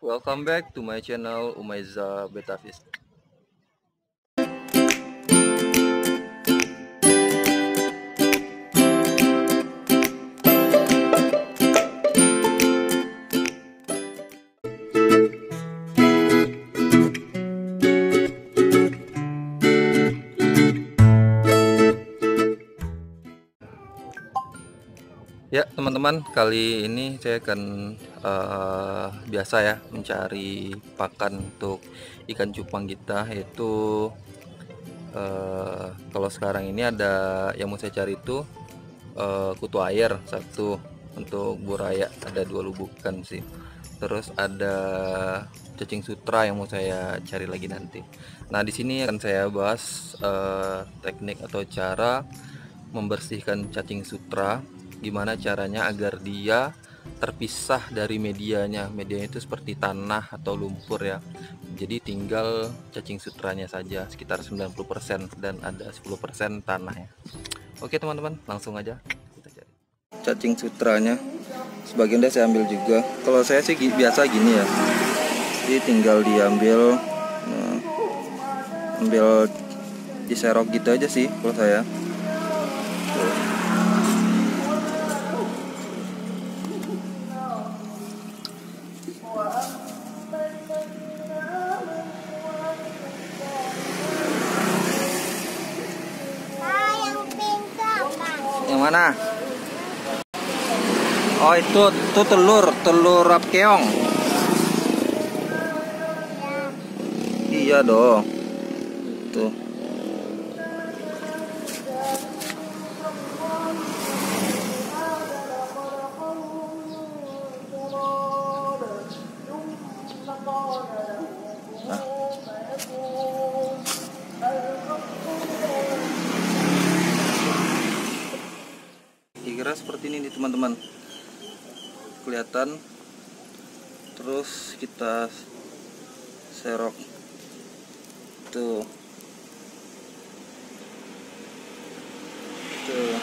Welcome back to my channel Umaiza Betavis. Ya teman-teman, kali ini saya akan biasa ya mencari pakan untuk ikan cupang kita, yaitu kalau sekarang ini ada yang mau saya cari itu kutu air satu, untuk buraya ada 2 lubukan sih, terus ada cacing sutra yang mau saya cari lagi nanti. Nah, di sini akan saya bahas teknik atau cara membersihkan cacing sutra, gimana caranya agar dia terpisah dari medianya. Medianya itu seperti tanah atau lumpur ya, jadi tinggal cacing sutranya saja sekitar 90%, dan ada 10% tanah ya. Oke teman-teman, langsung aja kita cari cacing sutranya. Sebagian udah saya ambil juga. Kalau saya sih biasa gini ya, jadi tinggal diambil, ambil diserok gitu aja sih kalau saya. Tuh. Yang mana? Oh, itu telur rapkeong. Iya dong. Tuh. Kira seperti ini nih teman-teman, kelihatan. Terus kita serok tuh, tuh.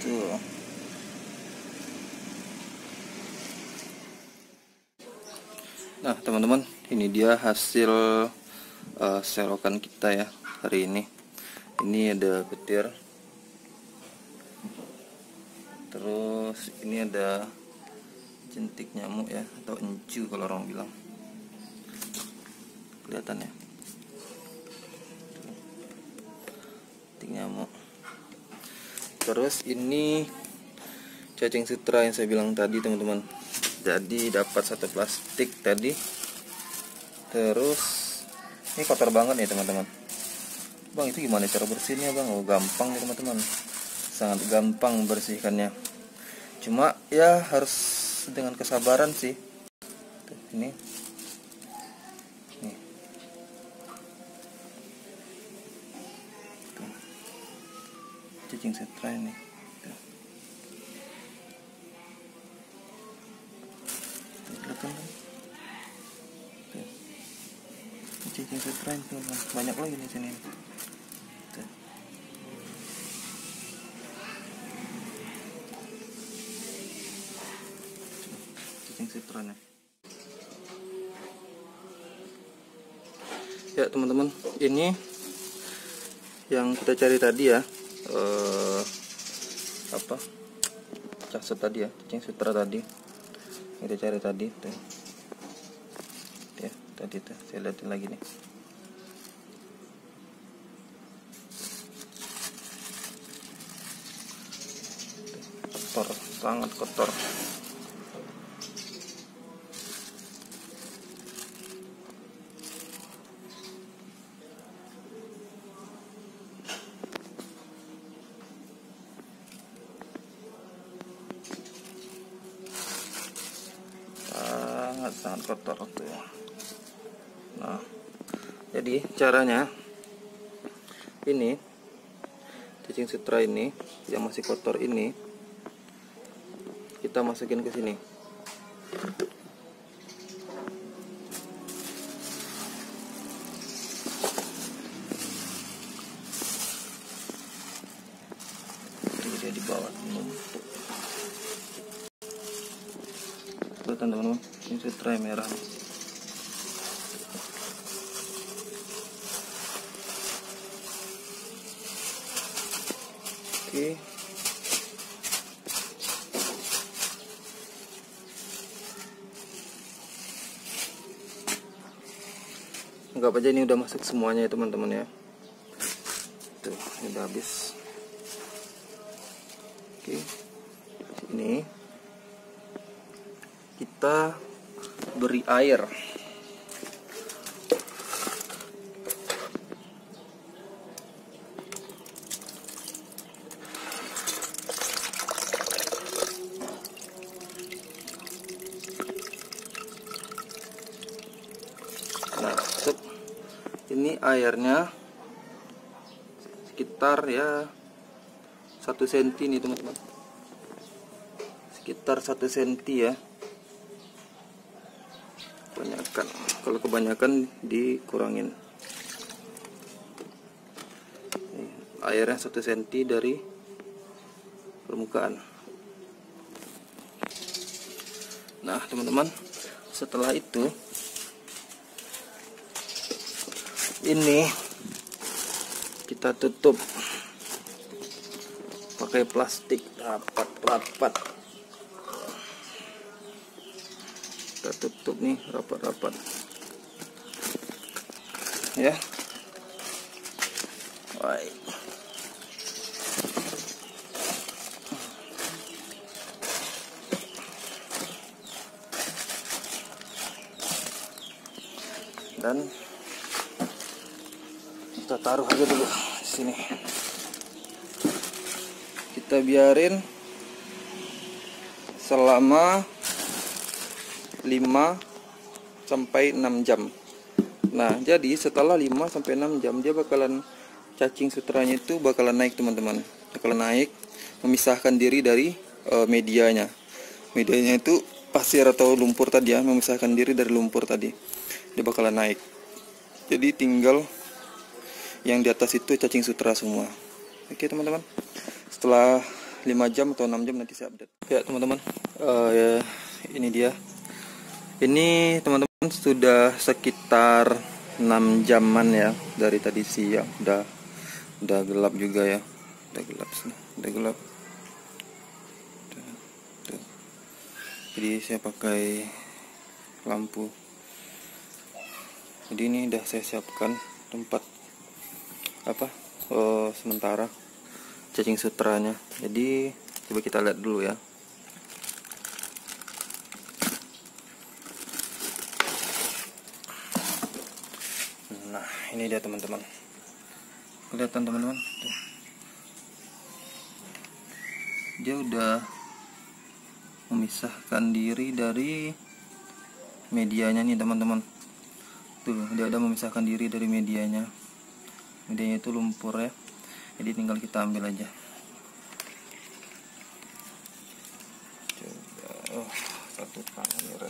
Tuh. Nah teman-teman, ini dia hasil serokan kita ya hari ini. Ini ada petir, terus ini ada jentik nyamuk ya, atau encu kalau orang bilang. Kelihatan ya, jentik nyamuk. Terus ini cacing sutra yang saya bilang tadi teman-teman. Jadi dapat satu plastik tadi. Terus ini kotor banget nih teman-teman. Bang, itu gimana cara bersihnya bang? Oh, gampang nih teman-teman, sangat gampang membersihkannya. Cuma ya harus dengan kesabaran sih. Tuh, ini nih. Tuh. Cacing sutra ini. Tuh. Kelihatan kan? Cacing sutra ini teman-teman, banyak lagi di sini. Tuh. Cacing sutranya. Ya teman-teman, ini yang kita cari tadi ya, caset tadi ya, cacing sutra tadi kita cari tadi tuh. Ya tadi tuh saya lihatin lagi nih. Kotor, sangat kotor. Sangat kotor tuh. Nah, jadi caranya ini cacing sutra ini yang masih kotor ini kita masukin ke sini. Ini dia di bawah numpuk. Kelihatan teman-teman, ini sutra yang merah. Oke. Anggap aja ini udah masuk semuanya ya teman-teman ya. Tuh, ini udah habis. Oke. Ini kita beri air. Nah, ini airnya sekitar ya 1 cm nih teman-teman, sekitar 1 cm ya. Kebanyakan, kalau kebanyakan dikurangin. Airnya 1 cm dari permukaan. Nah teman-teman, setelah itu ini kita tutup pakai plastik rapat-rapat. Kita tutup nih rapat-rapat ya. Baik. Dan kita taruh aja dulu di sini. Kita biarin selama 5 sampai 6 jam. Nah, jadi setelah 5 sampai 6 jam dia bakalan, cacing sutranya itu bakalan naik teman-teman. Bakalan naik, memisahkan diri dari medianya. Medianya itu pasir atau lumpur tadi ya, memisahkan diri dari lumpur tadi. Dia bakalan naik. Jadi tinggal yang di atas itu cacing sutra semua. Oke teman-teman, setelah 5 jam atau 6 jam nanti saya update. Ya teman-teman, ya, ini dia. Ini teman-teman sudah sekitar 6 jaman ya dari tadi siang. Udah gelap juga ya. Udah gelap. Tuh. Jadi saya pakai lampu. Jadi ini udah saya siapkan tempat sementara cacing sutranya. Jadi coba kita lihat dulu ya. Nah ini dia teman-teman, kelihatan teman-teman tuh. Dia udah memisahkan diri dari medianya nih teman-teman. Tuh dia udah memisahkan diri dari medianya. Medianya itu lumpur ya, jadi tinggal kita ambil aja. Coba, satu tangan ya.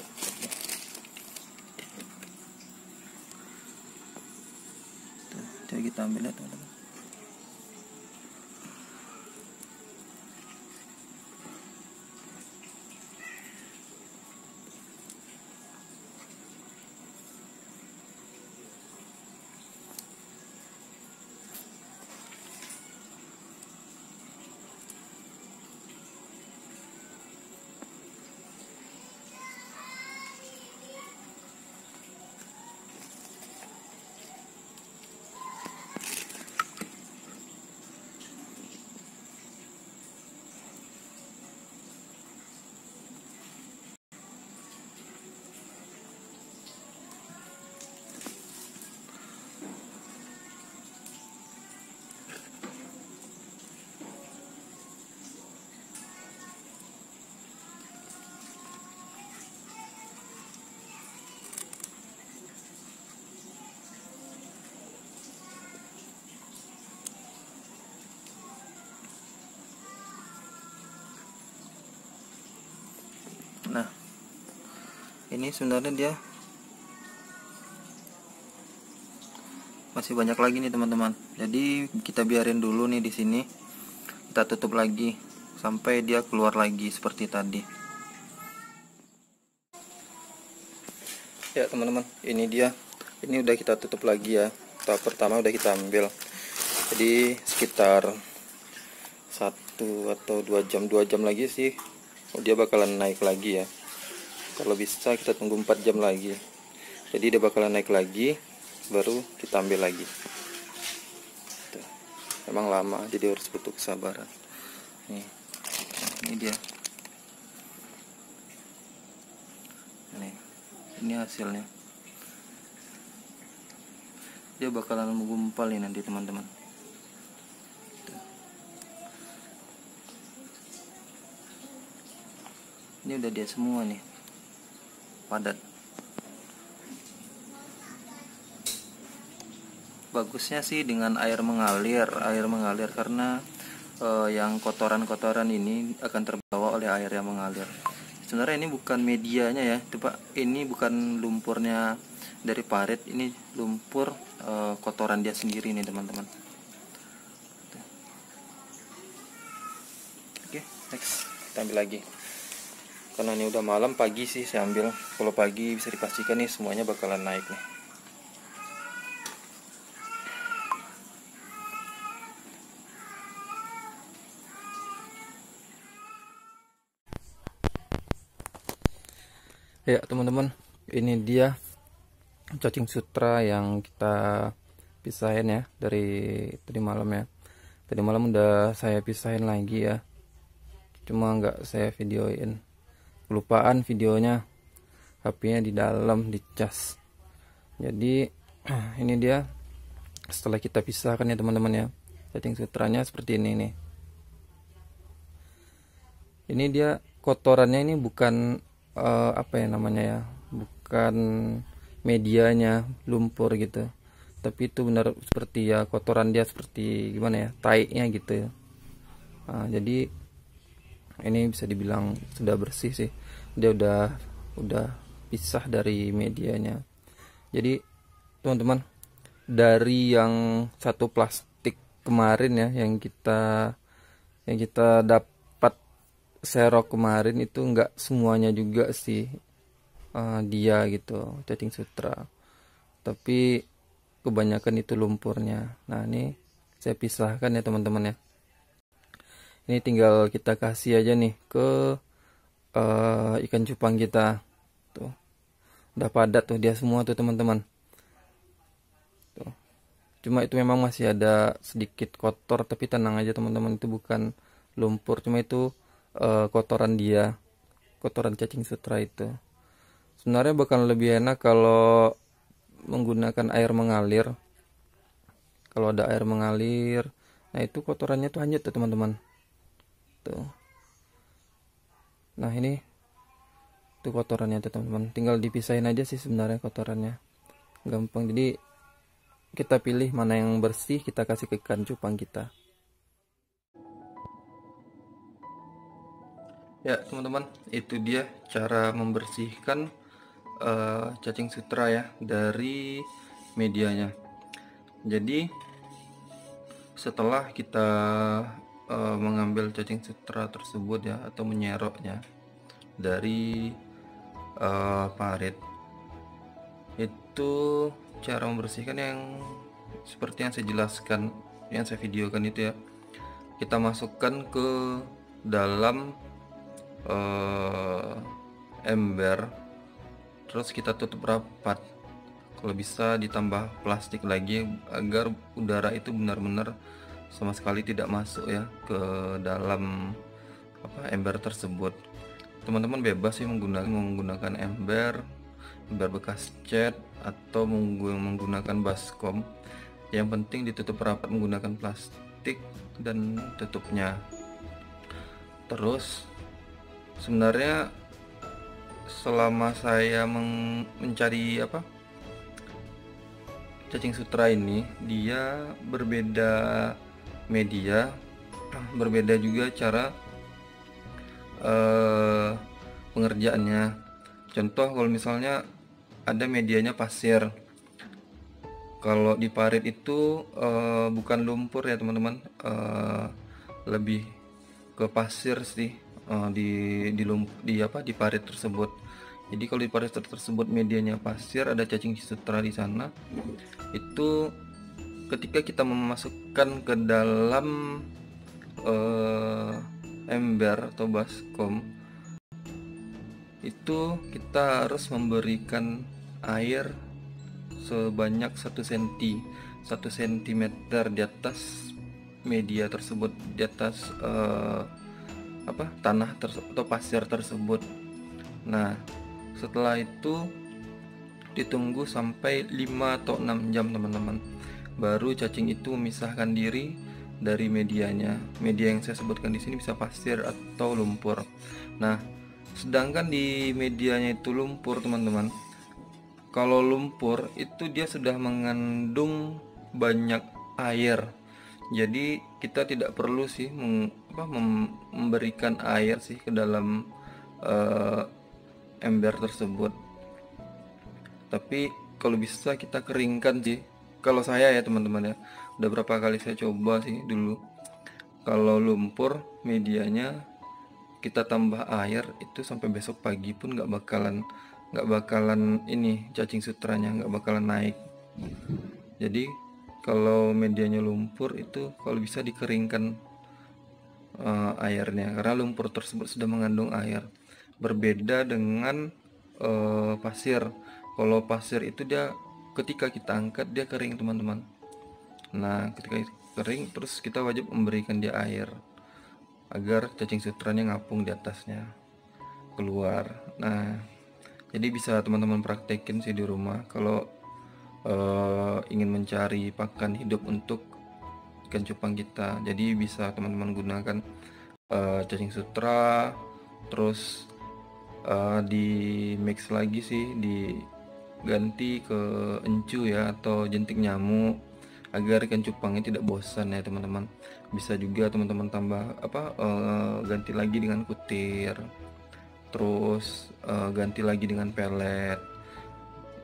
Tuh, coba kita ambil ya teman-teman. Nah, ini sebenarnya dia masih banyak lagi nih teman-teman. Jadi kita biarin dulu nih di sini. Kita kita tutup lagi sampai dia keluar lagi seperti tadi. Ya teman-teman, ini dia. Ini udah kita tutup lagi ya. Tahap pertama udah kita ambil. Jadi sekitar 1 atau 2 jam lagi sih dia bakalan naik lagi ya. Kalau bisa kita tunggu 4 jam lagi. Jadi dia bakalan naik lagi, baru kita ambil lagi. Tuh. Emang lama, jadi harus butuh kesabaran. Nih, ini dia. Nih, ini hasilnya. Dia bakalan menggumpal nih nanti teman-teman. Ini udah dia semua nih, padat. Bagusnya sih dengan air mengalir karena yang kotoran-kotoran ini akan terbawa oleh air yang mengalir. Sebenarnya ini bukan medianya ya, itu Pak. Ini bukan lumpurnya dari parit, ini lumpur kotoran dia sendiri nih teman-teman. Oke, next kita ambil lagi. Karena ini udah malam, pagi sih saya ambil. Kalau pagi bisa dipastikan nih semuanya bakalan naik nih. Ya teman-teman, ini dia cacing sutra yang kita pisahin ya dari tadi malam ya. Tadi malam udah saya pisahin lagi ya, cuma nggak saya videoin, kelupaan videonya, HP-nya di dalam dicas. Jadi ini dia setelah kita pisahkan ya teman-teman ya, cacing sutranya seperti ini nih. Ini dia kotorannya, ini bukan apa ya namanya ya, bukan medianya lumpur gitu, tapi itu benar seperti ya kotoran dia, seperti gimana ya, tai-nya gitu. Nah, jadi ini bisa dibilang sudah bersih sih, dia udah pisah dari medianya. Jadi teman-teman, dari yang satu plastik kemarin ya, yang kita dapat serok kemarin, itu enggak semuanya juga sih dia gitu cacing sutra, tapi kebanyakan itu lumpurnya. Nah ini saya pisahkan ya teman-teman ya. Ini tinggal kita kasih aja nih ke ikan cupang kita. Tuh, udah padat tuh dia semua tuh teman-teman. Tuh, cuma itu memang masih ada sedikit kotor, tapi tenang aja teman-teman, itu bukan lumpur, cuma itu kotoran dia, kotoran cacing sutra itu. Sebenarnya bakal lebih enak kalau menggunakan air mengalir. Kalau ada air mengalir, nah itu kotorannya tuh hanyut tuh teman-teman. Tuh. Nah ini tuh kotorannya tuh teman-teman. Tinggal dipisahin aja sih sebenarnya kotorannya. Gampang. Jadi kita pilih mana yang bersih, kita kasih ke ikan cupang kita. Ya teman-teman, itu dia cara membersihkan cacing sutra ya dari medianya. Jadi setelah kita mengambil cacing sutra tersebut ya, atau menyeroknya dari parit, itu cara membersihkan yang seperti yang saya jelaskan, yang saya videokan itu ya. Kita masukkan ke dalam ember, terus kita tutup rapat. Kalau bisa ditambah plastik lagi agar udara itu benar-benar sama sekali tidak masuk ya ke dalam ember tersebut. Teman-teman bebas sih menggunakan ember bekas cat atau menggunakan baskom. Yang penting ditutup rapat menggunakan plastik dan tutupnya. Terus sebenarnya selama saya mencari cacing sutra ini, dia berbeda media, berbeda juga cara pengerjaannya. Contoh kalau misalnya ada medianya pasir, kalau di parit itu bukan lumpur ya teman-teman, lebih ke pasir sih, di parit tersebut. Jadi kalau di parit tersebut medianya pasir, ada cacing sutra di sana. Itu ketika kita memasukkan ke dalam ember atau baskom, itu kita harus memberikan air sebanyak 1 cm di atas media tersebut, di atas tanah atau pasir tersebut. Nah, setelah itu ditunggu sampai 5 atau 6 jam teman-teman, baru cacing itu memisahkan diri dari medianya. Media yang saya sebutkan di sini bisa pasir atau lumpur. Nah, sedangkan di medianya itu lumpur teman-teman, kalau lumpur itu dia sudah mengandung banyak air, jadi kita tidak perlu sih memberikan air sih ke dalam ember tersebut. Tapi kalau bisa kita keringkan sih. Kalau saya ya teman-teman ya, udah berapa kali saya coba sih dulu. Kalau lumpur medianya kita tambah air itu sampai besok pagi pun nggak bakalan ini cacing sutranya nggak bakalan naik. Jadi kalau medianya lumpur itu kalau bisa dikeringkan airnya, karena lumpur tersebut sudah mengandung air. Berbeda dengan pasir. Kalau pasir itu dia ketika kita angkat dia kering teman-teman. Nah, ketika kering terus kita wajib memberikan dia air agar cacing sutranya ngapung di atasnya keluar. Nah, jadi bisa teman-teman praktekin sih di rumah kalau ingin mencari pakan hidup untuk ikan cupang kita. Jadi bisa teman-teman gunakan cacing sutra, terus di mix lagi sih, diganti ke encu ya atau jentik nyamuk agar ikan cupangnya tidak bosan ya teman-teman. Bisa juga teman-teman tambah ganti lagi dengan kutir, terus ganti lagi dengan pelet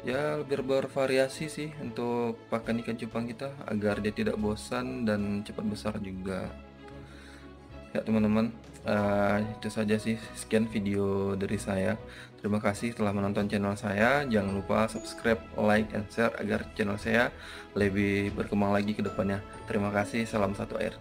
ya, biar bervariasi sih untuk pakan ikan cupang kita agar dia tidak bosan dan cepat besar juga ya teman-teman. Itu saja sih, sekian video dari saya. Terima kasih telah menonton channel saya. Jangan lupa subscribe, like, and share agar channel saya lebih berkembang lagi ke depannya. Terima kasih, salam satu air.